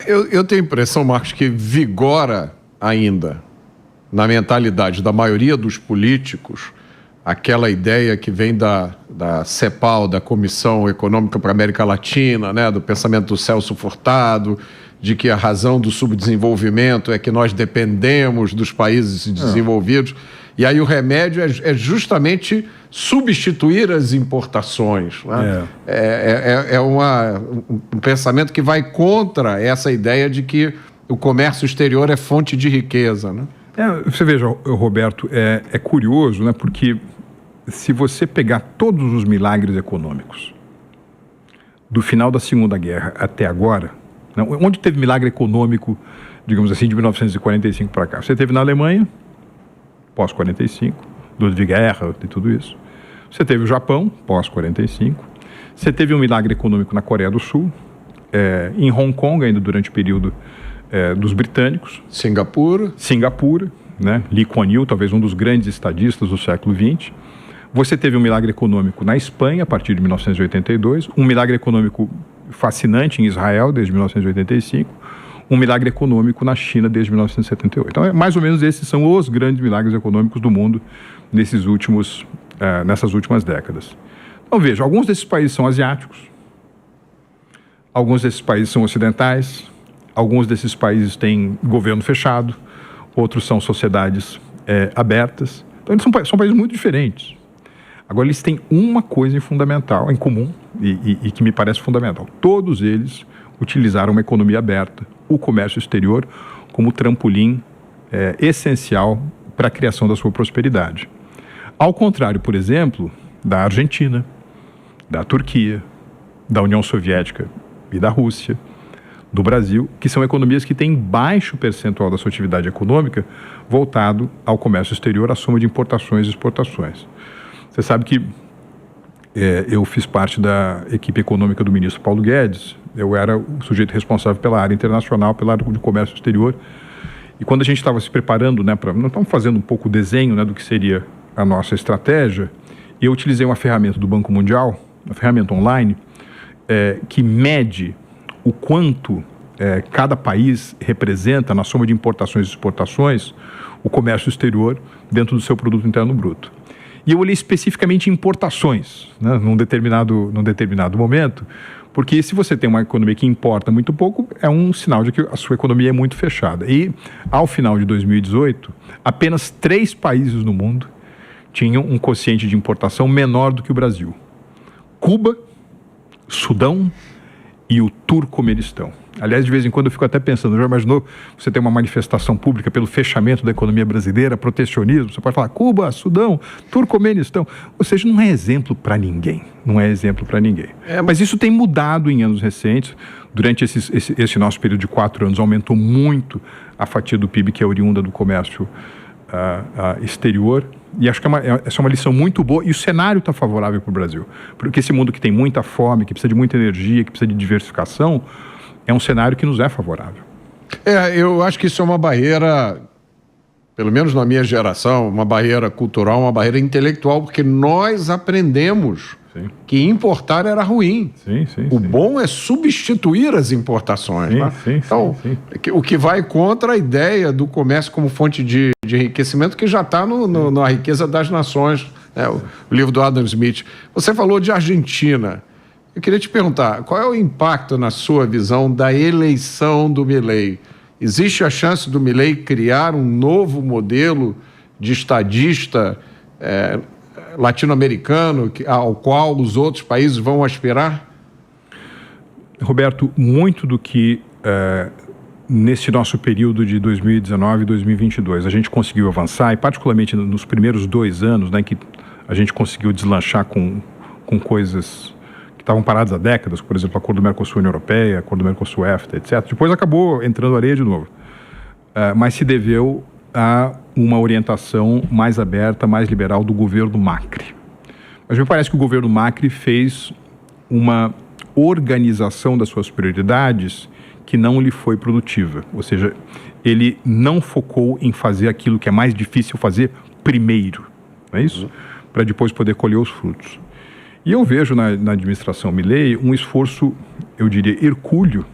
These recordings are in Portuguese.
Eu tenho a impressão, Marcos, que vigora ainda na mentalidade da maioria dos políticos aquela ideia que vem da CEPAL, da Comissão Econômica para a América Latina, né, do pensamento do Celso Furtado, de que a razão do subdesenvolvimento é que nós dependemos dos países desenvolvidos. E aí o remédio é justamente substituir as importações. Né? Um pensamento que vai contra essa ideia de que o comércio exterior é fonte de riqueza. Né? Você veja, Roberto, é curioso, né? Porque se você pegar todos os milagres econômicos do final da Segunda Guerra até agora, né? Onde teve milagre econômico, digamos assim, de 1945 para cá? Você teve na Alemanha, pós-45, Ludwig Erhard e tudo isso. Você teve o Japão, pós-45. Você teve um milagre econômico na Coreia do Sul, em Hong Kong, ainda durante o período dos britânicos. Singapura, né? Lee Kuan Yew, talvez um dos grandes estadistas do século XX. Você teve um milagre econômico na Espanha, a partir de 1982. Um milagre econômico fascinante em Israel, desde 1985. Um milagre econômico na China, desde 1978. Então, mais ou menos, esses são os grandes milagres econômicos do mundo nessas últimas décadas. Então, veja, alguns desses países são asiáticos. Alguns desses países são ocidentais. Alguns desses países têm governo fechado. Outros são sociedades abertas. Então, eles são países muito diferentes. Agora, eles têm uma coisa fundamental, em comum, e que me parece fundamental. Todos eles utilizaram uma economia aberta, o comércio exterior, como trampolim essencial para a criação da sua prosperidade. Ao contrário, por exemplo, da Argentina, da Turquia, da União Soviética e da Rússia, do Brasil, que são economias que têm baixo percentual da sua atividade econômica voltado ao comércio exterior, à soma de importações e exportações. Você sabe que eu fiz parte da equipe econômica do ministro Paulo Guedes. Eu era o sujeito responsável pela área internacional, pela área de comércio exterior. E quando a gente estava se preparando, né, nós estávamos fazendo um pouco o desenho, né, do que seria a nossa estratégia, e eu utilizei uma ferramenta do Banco Mundial, uma ferramenta online, que mede o quanto cada país representa, na soma de importações e exportações, o comércio exterior dentro do seu produto interno bruto. E eu olhei especificamente importações, né, num determinado momento, porque se você tem uma economia que importa muito pouco, é um sinal de que a sua economia é muito fechada. E, ao final de 2018, apenas 3 países no mundo tinham um quociente de importação menor do que o Brasil: Cuba, Sudão e o Turcomenistão. Aliás, de vez em quando eu fico até pensando, já imaginou você ter uma manifestação pública pelo fechamento da economia brasileira, protecionismo? Você pode falar Cuba, Sudão, Turcomenistão. Ou seja, não é exemplo para ninguém. Mas isso tem mudado em anos recentes. Durante esse nosso período de 4 anos, aumentou muito a fatia do PIB que é oriunda do comércio exterior. E acho que essa é uma lição muito boa, e o cenário está favorável para o Brasil. Porque esse mundo que tem muita fome, que precisa de muita energia, que precisa de diversificação, é um cenário que nos é favorável. Eu acho que isso é uma barreira, pelo menos na minha geração, uma barreira cultural, uma barreira intelectual, porque nós aprendemos que importar era ruim. O bom é substituir as importações. Então, o que vai contra a ideia do comércio como fonte de enriquecimento, que já está na riqueza das nações, né? O livro do Adam Smith. Você falou de Argentina. Eu queria te perguntar, qual é o impacto, na sua visão, da eleição do Milei? Existe a chance do Milei criar um novo modelo de estadista latino-americano ao qual os outros países vão aspirar? Roberto, muito do que nesse nosso período de 2019 e 2022 a gente conseguiu avançar, e particularmente nos primeiros 2 anos, né, que a gente conseguiu deslanchar com coisas que estavam paradas há décadas, por exemplo, acordo do Mercosul-União Europeia, acordo do Mercosul-EFTA, etc. Depois acabou entrando areia de novo. Mas se deveu a uma orientação mais aberta, mais liberal do governo Macri. Mas me parece que o governo Macri fez uma organização das suas prioridades que não lhe foi produtiva. Ou seja, ele não focou em fazer aquilo que é mais difícil fazer primeiro, não é isso? Para depois poder colher os frutos. E eu vejo na administração Milei um esforço, eu diria, hercúleo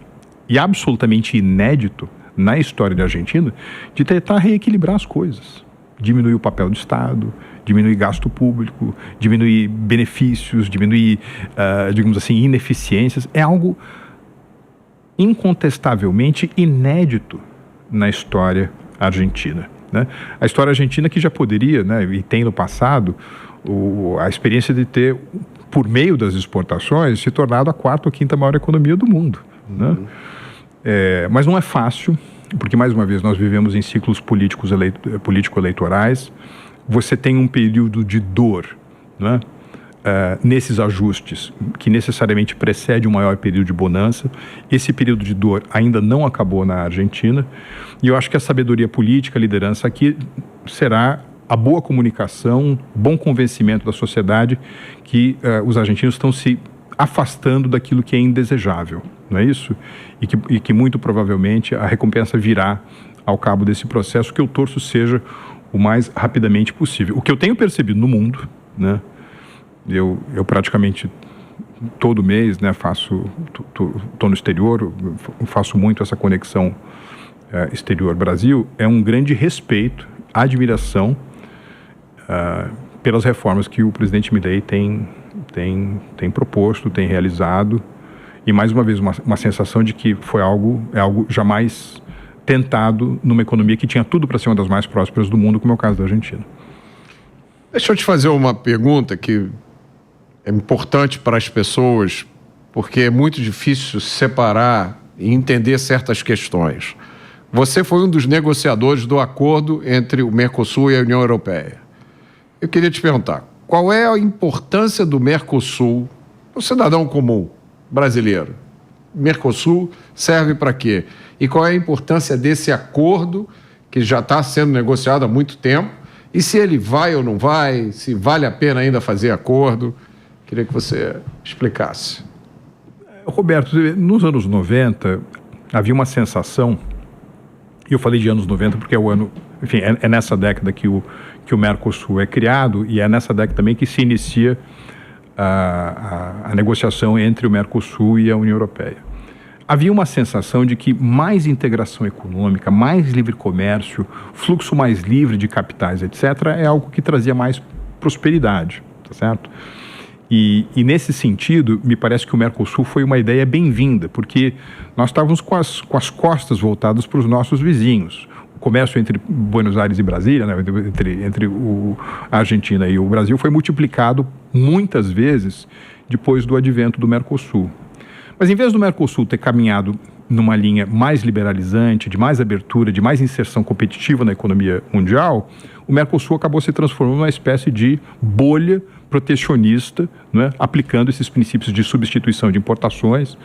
e absolutamente inédito na história da Argentina de tentar reequilibrar as coisas. Diminuir o papel do Estado, diminuir gasto público, diminuir benefícios, diminuir, digamos assim, ineficiências. É algo incontestavelmente inédito na história argentina, né? A história argentina que já poderia, né, e tem no passado, a experiência de ter, por meio das exportações, se tornado a quarta ou quinta maior economia do mundo, né? Mas não é fácil, porque, mais uma vez, nós vivemos em ciclos político-eleitorais. Você tem um período de dor, né, nesses ajustes, que necessariamente precede um maior período de bonança. Esse período de dor ainda não acabou na Argentina, e eu acho que a sabedoria política, a liderança aqui, será a boa comunicação, bom convencimento da sociedade que os argentinos estão se afastando daquilo que é indesejável, não é isso? E que muito provavelmente a recompensa virá ao cabo desse processo, que eu torço seja o mais rapidamente possível. O que eu tenho percebido no mundo, né? Eu praticamente todo mês, né, tô no exterior, faço muito essa conexão exterior-Brasil, é um grande respeito, admiração pelas reformas que o presidente Milei tem proposto, tem realizado, e mais uma vez uma sensação de que é algo jamais tentado numa economia que tinha tudo para ser uma das mais prósperas do mundo, como é o caso da Argentina. Deixa eu te fazer uma pergunta que é importante para as pessoas, porque é muito difícil separar e entender certas questões. Você foi um dos negociadores do acordo entre o Mercosul e a União Europeia. Eu queria te perguntar, qual é a importância do Mercosul para o cidadão comum brasileiro? Mercosul serve para quê? E qual é a importância desse acordo que já está sendo negociado há muito tempo? E se ele vai ou não vai? Se vale a pena ainda fazer acordo? Queria que você explicasse. Roberto, nos anos 90, havia uma sensação, e eu falei de anos 90 porque é o ano, enfim, é nessa década que o Mercosul é criado, e é nessa década também que se inicia a negociação entre o Mercosul e a União Europeia. Havia uma sensação de que mais integração econômica, mais livre comércio, fluxo mais livre de capitais, etc., é algo que trazia mais prosperidade, tá certo? E nesse sentido, me parece que o Mercosul foi uma ideia bem-vinda, porque nós estávamos com as costas voltadas para os nossos vizinhos. O comércio entre Buenos Aires e Brasília, né, entre a Argentina e o Brasil, foi multiplicado muitas vezes depois do advento do Mercosul. Mas em vez do Mercosul ter caminhado numa linha mais liberalizante, de mais abertura, de mais inserção competitiva na economia mundial, o Mercosul acabou se transformando numa espécie de bolha protecionista, né, aplicando esses princípios de substituição de importações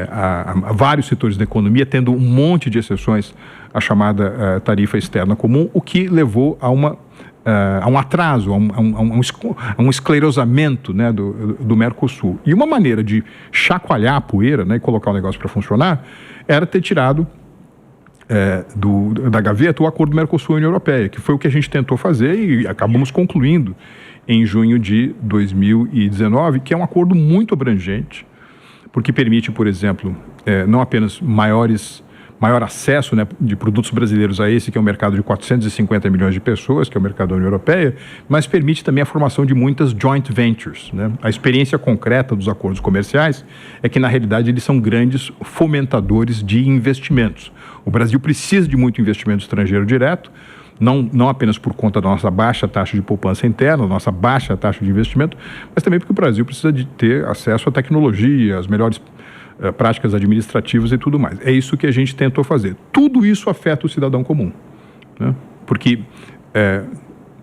a vários setores da economia, tendo um monte de exceções à chamada tarifa externa comum, o que levou a um atraso, a um esclerosamento, né, do Mercosul. E uma maneira de chacoalhar a poeira, né, e colocar o negócio para funcionar era ter tirado da gaveta o acordo Mercosul e União Europeia, que foi o que a gente tentou fazer e acabamos concluindo em junho de 2019, que é um acordo muito abrangente, porque permite, por exemplo, não apenas maior acesso, né, de produtos brasileiros a esse, que é um mercado de 450 milhões de pessoas, que é o mercado da União Europeia, mas permite também a formação de muitas joint ventures, né? A experiência concreta dos acordos comerciais é que, na realidade, eles são grandes fomentadores de investimentos. O Brasil precisa de muito investimento estrangeiro direto, não apenas por conta da nossa baixa taxa de poupança interna, nossa baixa taxa de investimento, mas também porque o Brasil precisa de ter acesso à tecnologia, às melhores práticas administrativas e tudo mais. É isso que a gente tentou fazer. Tudo isso afeta o cidadão comum, né? Porque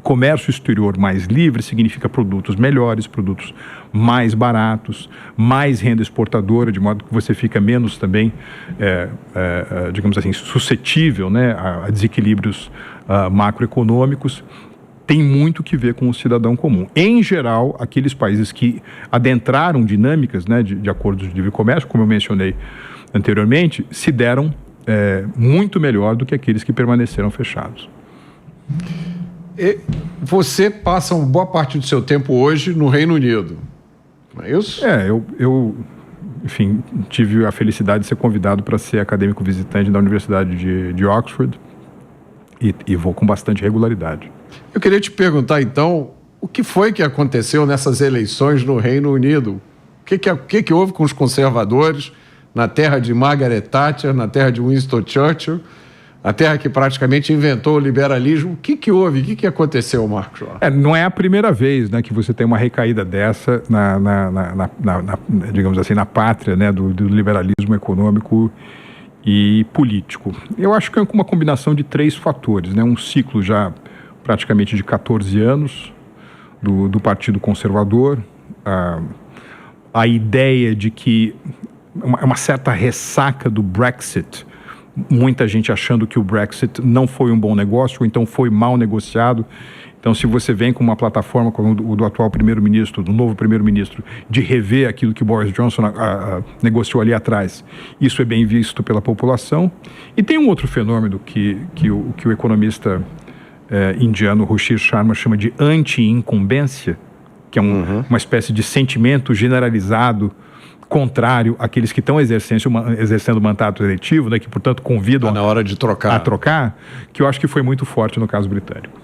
comércio exterior mais livre significa produtos melhores, produtos mais baratos, mais renda exportadora, de modo que você fica menos também, digamos assim, suscetível, né, a desequilíbrios macroeconômicos. Tem muito que ver com o cidadão comum. Em geral, aqueles países que adentraram dinâmicas, né, de acordos de livre comércio, como eu mencionei anteriormente, se deram muito melhor do que aqueles que permaneceram fechados. Você passa uma boa parte do seu tempo hoje no Reino Unido, não é isso? enfim, tive a felicidade de ser convidado para ser acadêmico visitante da Universidade de Oxford e vou com bastante regularidade. Eu queria te perguntar, então, o que foi que aconteceu nessas eleições no Reino Unido? O que houve com os conservadores na terra de Margaret Thatcher, na terra de Winston Churchill, a terra que praticamente inventou o liberalismo? O que houve? O que aconteceu, Marcos? Não é a primeira vez, né, que você tem uma recaída dessa digamos assim, na pátria, né, do liberalismo econômico e político. Eu acho que é uma combinação de 3 fatores, né? Um ciclo já praticamente de 14 anos do Partido Conservador, a ideia de que uma certa ressaca do Brexit, muita gente achando que o Brexit não foi um bom negócio, ou então foi mal negociado. Então, se você vem com uma plataforma como o do atual primeiro-ministro, do novo primeiro-ministro, de rever aquilo que o Boris Johnson negociou ali atrás, isso é bem visto pela população. E tem um outro fenômeno que o economista indiano Ruchir Sharma chama de anti-incumbência, que é uma espécie de sentimento generalizado contrário àqueles que estão exercendo o mandato eletivo, né, que, portanto, convidam na hora de trocar. a trocar, que eu acho que foi muito forte no caso britânico.